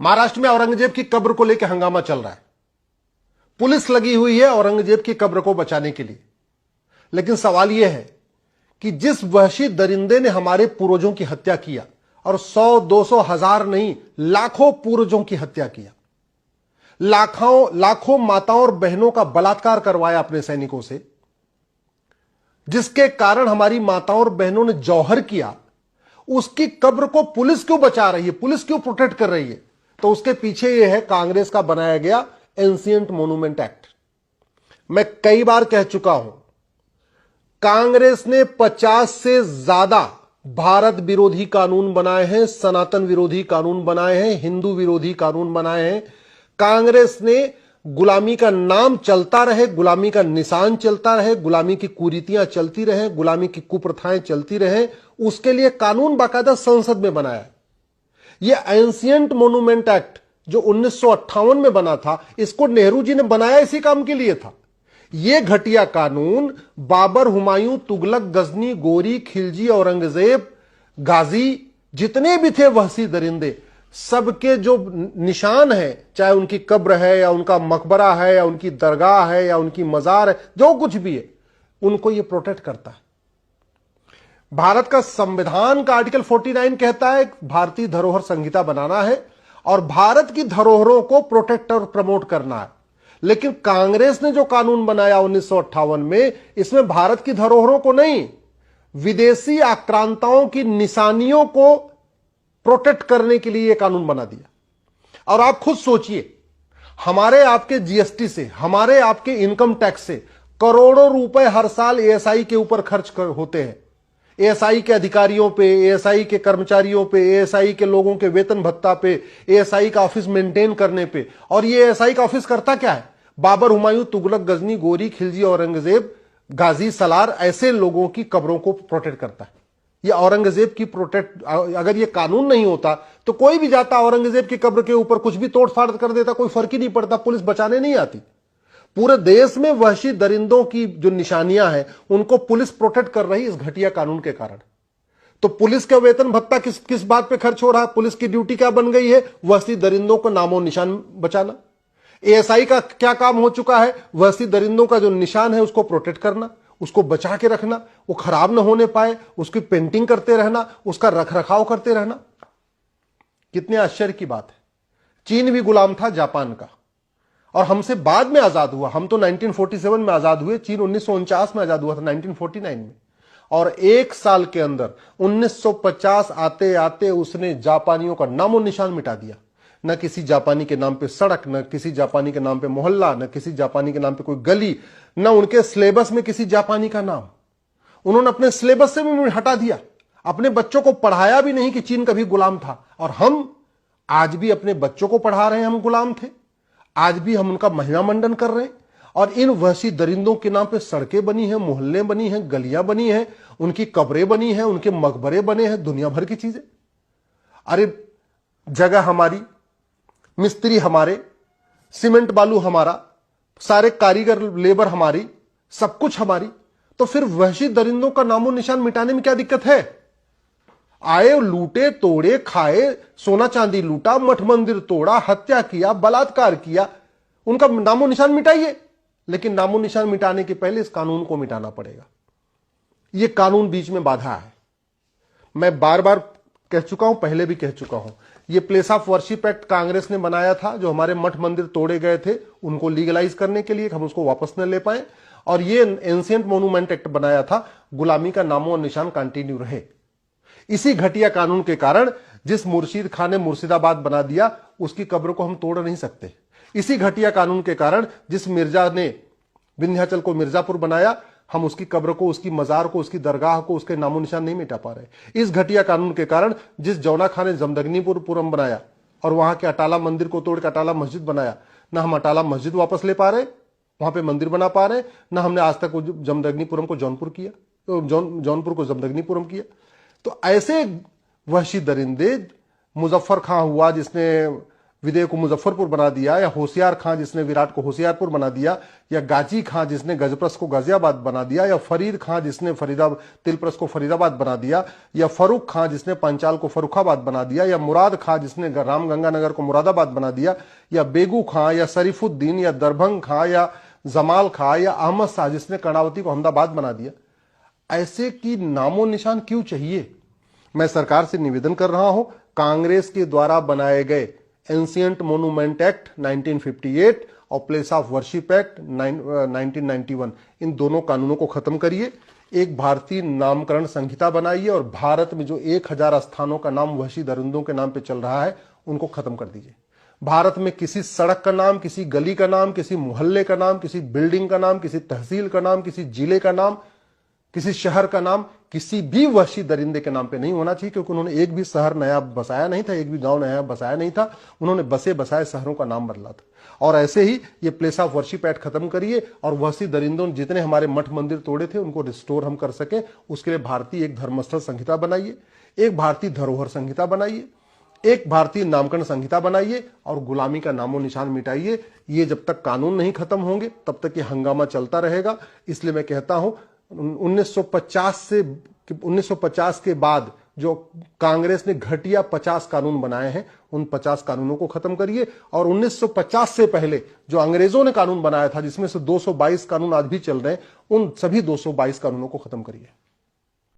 महाराष्ट्र में औरंगजेब की कब्र को लेकर हंगामा चल रहा है। पुलिस लगी हुई है औरंगजेब की कब्र को बचाने के लिए। लेकिन सवाल यह है कि जिस वहशी दरिंदे ने हमारे पूर्वजों की हत्या किया, और 100, 200, 1000 नहीं, लाखों पूर्वजों की हत्या किया, लाखों माताओं और बहनों का बलात्कार करवाया अपने सैनिकों से, जिसके कारण हमारी माताओं और बहनों ने जौहर किया, उसकी कब्र को पुलिस क्यों बचा रही है, पुलिस क्यों प्रोटेक्ट कर रही है? तो उसके पीछे यह है कांग्रेस का बनाया गया एंशिएंट मॉन्यूमेंट एक्ट। मैं कई बार कह चुका हूं, कांग्रेस ने 50 से ज्यादा भारत विरोधी कानून बनाए हैं, सनातन विरोधी कानून बनाए हैं, हिंदू विरोधी कानून बनाए हैं। कांग्रेस ने गुलामी का नाम चलता रहे, गुलामी का निशान चलता रहे, गुलामी की कुरीतियां चलती रहे, गुलामी की कुप्रथाएं चलती रहे, उसके लिए कानून बाकायदा संसद में बनाया है। यह एंशिएंट मॉन्यूमेंट एक्ट जो 1958 में बना था, इसको नेहरू जी ने बनाया इसी काम के लिए था। यह घटिया कानून बाबर, हुमायूं, तुगलक, गजनी, गोरी, खिलजी, औरंगजेब, गाजी, जितने भी थे वहशी दरिंदे, सबके जो निशान है, चाहे उनकी कब्र है या उनका मकबरा है या उनकी दरगाह है या उनकी मजार है, जो कुछ भी है, उनको यह प्रोटेक्ट करता है। भारत का संविधान का आर्टिकल 49 कहता है भारतीय धरोहर संहिता बनाना है और भारत की धरोहरों को प्रोटेक्ट और प्रमोट करना है। लेकिन कांग्रेस ने जो कानून बनाया 1958 में, इसमें भारत की धरोहरों को नहीं, विदेशी आक्रांताओं की निशानियों को प्रोटेक्ट करने के लिए यह कानून बना दिया। और आप खुद सोचिए, हमारे आपके जीएसटी से, हमारे आपके इनकम टैक्स से करोड़ों रुपए हर साल एएसआई के ऊपर खर्च होते हैं। एएसआई के अधिकारियों पे, एएसआई के कर्मचारियों पे, एएसआई के लोगों के वेतन भत्ता पे, एएसआई का ऑफिस मेंटेन करने पे। और ये एएसआई का ऑफिस करता क्या है? बाबर, हुमायूं, तुगलक, गजनी, गोरी, खिलजी, औरंगजेब, गाजी, सलार, ऐसे लोगों की कब्रों को प्रोटेक्ट करता है। ये औरंगजेब की प्रोटेक्ट, अगर ये कानून नहीं होता तो कोई भी जाता औरंगजेब की कब्र के ऊपर कुछ भी तोड़फाड़ कर देता, कोई फर्क ही नहीं पड़ता, पुलिस बचाने नहीं आती। पूरे देश में वहशी दरिंदों की जो निशानियां हैं, उनको पुलिस प्रोटेक्ट कर रही इस घटिया कानून के कारण। तो पुलिस का वेतन भत्ता किस बात पे खर्च हो रहा है? पुलिस की ड्यूटी क्या बन गई है? वहशी दरिंदों को नामो निशान बचाना। एएसआई का क्या काम हो चुका है? वहशी दरिंदों का जो निशान है उसको प्रोटेक्ट करना, उसको बचा के रखना, वो खराब ना होने पाए, उसकी पेंटिंग करते रहना, उसका रखरखाव करते रहना। कितने आश्चर्य की बात है। चीन भी गुलाम था जापान का, और हमसे बाद में आजाद हुआ। हम तो 1947 में आजाद हुए, चीन 1949 में आजाद हुआ था, 1949 में। और एक साल के अंदर 1950 आते आते उसने जापानियों का नामो निशान मिटा दिया। न किसी जापानी के नाम पे सड़क, न किसी जापानी के नाम पे मोहल्ला, न किसी जापानी के नाम पे कोई गली, न उनके सिलेबस में किसी जापानी का नाम। उन्होंने अपने सिलेबस से भी हटा दिया। अपने बच्चों को पढ़ाया भी नहीं कि चीन कभी गुलाम था। और हम आज भी अपने बच्चों को पढ़ा रहे हैं हम गुलाम थे। आज भी हम उनका महिमा मंडन कर रहे हैं। और इन वहशी दरिंदों के नाम पे सड़कें बनी हैं, मोहल्ले बनी हैं, गलियां बनी हैं, उनकी कब्रें बनी हैं, उनके मकबरे बने हैं, दुनिया भर की चीजें। अरे जगह हमारी, मिस्त्री हमारे, सीमेंट बालू हमारा, सारे कारीगर लेबर हमारी, सब कुछ हमारी। तो फिर वहशी दरिंदों का नामो निशान मिटाने में क्या दिक्कत है? आए, लूटे, तोड़े, खाए, सोना चांदी लूटा, मठ मंदिर तोड़ा, हत्या किया, बलात्कार किया, उनका नामो निशान मिटाइए। लेकिन नामो निशान मिटाने के पहले इस कानून को मिटाना पड़ेगा। यह कानून बीच में बाधा है। मैं बार बार कह चुका हूं, पहले भी कह चुका हूं, यह place of worship act Congress ने बनाया था, जो हमारे मठ मंदिर तोड़े गए थे उनको लीगलाइज करने के लिए, हम उसको वापस न ले पाए। और यह एंशिएंट मॉन्यूमेंट एक्ट बनाया था, गुलामी का नामो निशान कंटिन्यू रहे। इसी घटिया कानून के कारण जिस मुर्शीद खान ने मुर्शिदाबाद बना दिया, उसकी कब्र को हम तोड़ नहीं सकते। इसी घटिया कानून के कारण जिस मिर्जा ने विंध्याचल को मिर्जापुर बनाया, हम उसकी कब्र को, उसकी मजार को, उसकी दरगाह को, उसके नामो निशान नहीं मिटा पा रहे। इस घटिया कानून के कारण जिस जौना खान ने जमदग्नीपुरम बनाया और वहां के अटाला मंदिर को तोड़ के अटाला मस्जिद बनाया, ना हम अटाला मस्जिद वापस ले पा रहे, वहां पे मंदिर बना पा रहे, ना हमने आज तक जमदग्नीपुरम को जौनपुर किया, जौनपुर को जमदग्नीपुरम किया। तो ऐसे वहशी दरिंदे, मुजफ्फर खां हुआ जिसने विदेह को मुजफ्फरपुर बना दिया, या होशियार खां जिसने विराट को होशियारपुर बना दिया, या गाजी खां जिसने गजप्रस को गाजियाबाद बना दिया, या फरीद खां जिसने तिलप्रस को फरीदाबाद बना दिया, या फरूख खां जिसने पंचाल को फरुखाबाद बना दिया, या मुराद खां जिसने रामगंगानगर को मुरादाबाद बना दिया, या बेगू खां, या शरीफुद्दीन, या दरभंग खां, या जमाल खां, या अहमद शाह जिसने कर्णावती को अहमदाबाद बना दिया। ऐसे की नामो निशान क्यों चाहिए? मैं सरकार से निवेदन कर रहा हूं, कांग्रेस के द्वारा बनाए गए एंशिएंट मोन्यूमेंट एक्ट 1958 और प्लेस ऑफ वर्शिप एक्ट 1991, इन दोनों कानूनों को खत्म करिए। एक भारतीय नामकरण संहिता बनाइए और भारत में जो 1000 स्थानों का नाम वहशी दरिंदों के नाम पे चल रहा है उनको खत्म कर दीजिए। भारत में किसी सड़क का नाम, किसी गली का नाम, किसी मोहल्ले का नाम, किसी बिल्डिंग का नाम, किसी तहसील का नाम, किसी जिले का नाम, किसी शहर का नाम किसी भी वहशी दरिंदे के नाम पे नहीं होना चाहिए, क्योंकि उन्होंने एक भी शहर नया बसाया नहीं था, एक भी गांव नया बसाया नहीं था, उन्होंने बसे बसाए शहरों का नाम बदला था। और ऐसे ही ये प्लेस ऑफ वर्शिप एक्ट खत्म करिए और वहशी दरिंदों जितने हमारे मठ मंदिर तोड़े थे उनको रिस्टोर हम कर सके, उसके लिए भारतीय एक धर्मस्थल संहिता बनाइए, एक भारतीय धरोहर संहिता बनाइए, एक भारतीय नामकरण संहिता बनाइए और गुलामी का नामो निशान मिटाइए। ये जब तक कानून नहीं खत्म होंगे तब तक ये हंगामा चलता रहेगा। इसलिए मैं कहता हूं 1950 के बाद जो कांग्रेस ने घटिया 50 कानून बनाए हैं उन 50 कानूनों को खत्म करिए, और 1950 से पहले जो अंग्रेजों ने कानून बनाया था जिसमें से 222 कानून आज भी चल रहे हैं, उन सभी 222 कानूनों को खत्म करिए।